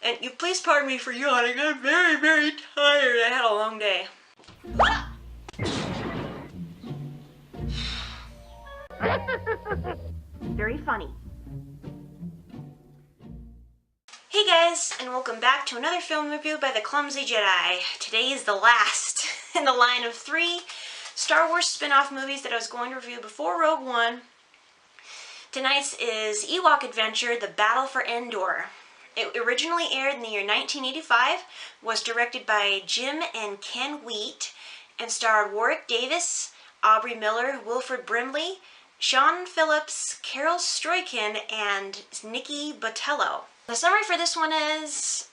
And you please pardon me for yawning. I'm very, very tired. I had a long day. Very funny. Hey guys, and welcome back to another film review by The Clumsy Jedi. Today is the last in the line of 3 Star Wars spin-off movies that I was going to review before Rogue One. Tonight's is Ewok Adventure, The Battle for Endor. It originally aired in the year 1985, was directed by Jim and Ken Wheat, and starred Warwick Davis, Aubrey Miller, Wilford Brimley, Sean Phillips, Carol Stroiken, and Nikki Botello. The summary for this one is,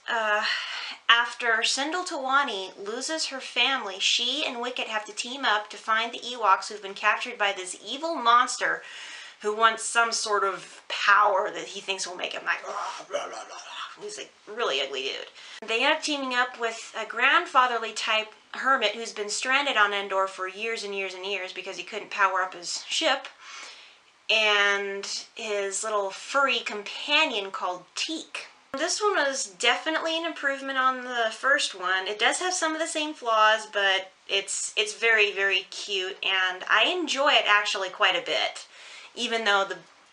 after Sindel Tawani loses her family, she and Wicket have to team up to find the Ewoks who've been captured by this evil monster who wants some sort of power that he thinks will make him like, oh, blah, blah, blah, blah. He's like really ugly dude. They end up teaming up with a grandfatherly type hermit who's been stranded on Endor for years and years and years because he couldn't power up his ship, and his little furry companion called Teak. This one was definitely an improvement on the first one. It does have some of the same flaws, but it's very, very cute, and I enjoy it actually quite a bit, even though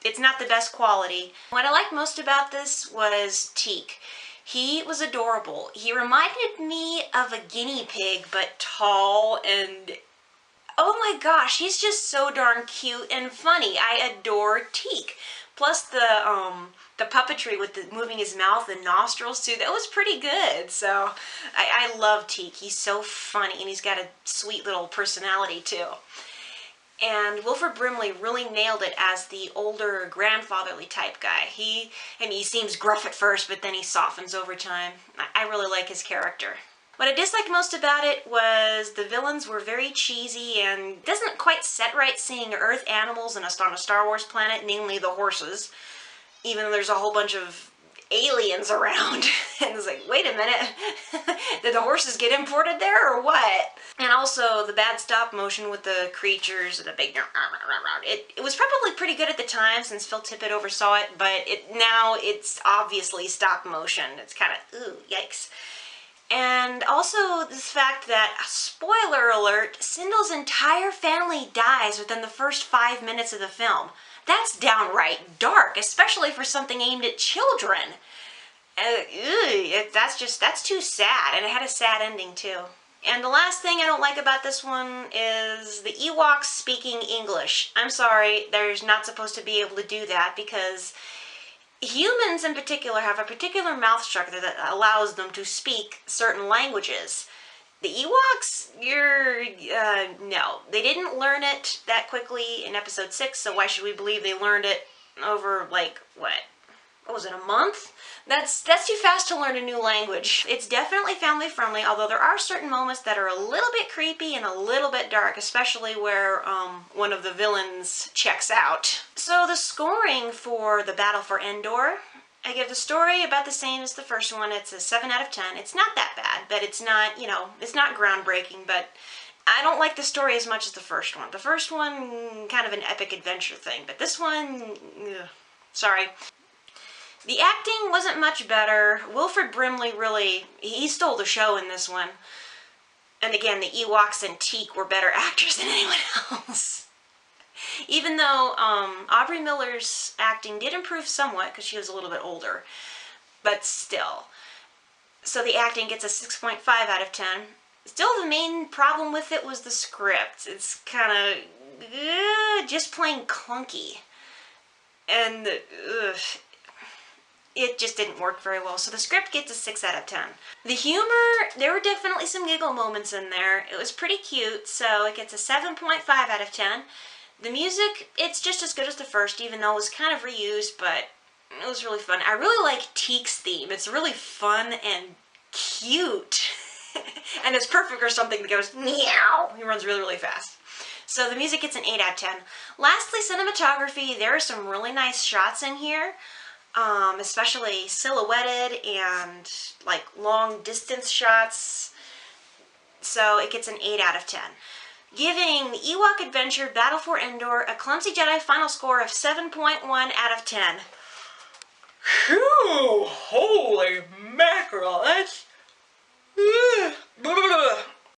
it's not the best quality. What I liked most about this was Teak. He was adorable. He reminded me of a guinea pig, but tall, and oh my gosh, he's just so darn cute and funny. I adore Teak. Plus the puppetry with the moving his mouth and nostrils too, that was pretty good. So I love Teak. He's so funny, and he's got a sweet little personality too. And Wilford Brimley really nailed it as the older grandfatherly type guy. He seems gruff at first, but then he softens over time. I really like his character. What I disliked most about it was the villains were very cheesy and doesn't quite set right seeing Earth animals on a Star Wars planet, namely the horses, even though there's a whole bunch of aliens around. And it's like, wait a minute, did the horses get imported there or what? And also the bad stop motion with the creatures, the big it was probably pretty good at the time since Phil Tippett oversaw it, but now it's obviously stop motion. It's kind of, ooh, yikes. And also this fact that, spoiler alert, Sindel's entire family dies within the first 5 minutes of the film. That's downright dark, especially for something aimed at children. That's too sad, and it had a sad ending too. And the last thing I don't like about this one is the Ewoks speaking English. I'm sorry, they're not supposed to be able to do that because humans in particular have a particular mouth structure that allows them to speak certain languages. The Ewoks, no. They didn't learn it that quickly in episode 6, so why should we believe they learned it over, like, what was it, a month? That's too fast to learn a new language. It's definitely family friendly, although there are certain moments that are a little bit creepy and a little bit dark, especially where one of the villains checks out. So the scoring for The Battle for Endor, I give the story about the same as the first one. It's a 7 out of 10. It's not that bad, but it's not, it's not groundbreaking, but I don't like the story as much as the first one. The first one, kind of an epic adventure thing, but this one, sorry. The acting wasn't much better. Wilford Brimley he stole the show in this one. And again, the Ewoks and Teak were better actors than anyone else. Even though Aubrey Miller's acting did improve somewhat because she was a little bit older, but still. So the acting gets a 6.5 out of 10. Still, the main problem with it was the script. It's kind of just plain clunky. And it just didn't work very well. So the script gets a 6 out of 10. The humor, there were definitely some giggle moments in there. It was pretty cute, so it gets a 7.5 out of 10. The music, it's just as good as the first, even though it was kind of reused, but it was really fun. I really like Teak's theme. It's really fun and cute. And it's perfect for something that goes meow. He runs really, really fast. So the music gets an 8 out of 10. Lastly, cinematography. There are some really nice shots in here. Especially silhouetted and like long distance shots. So it gets an 8 out of 10. Giving the Ewok Adventure Battle for Endor a Clumsy Jedi final score of 7.1 out of 10. Phew! Holy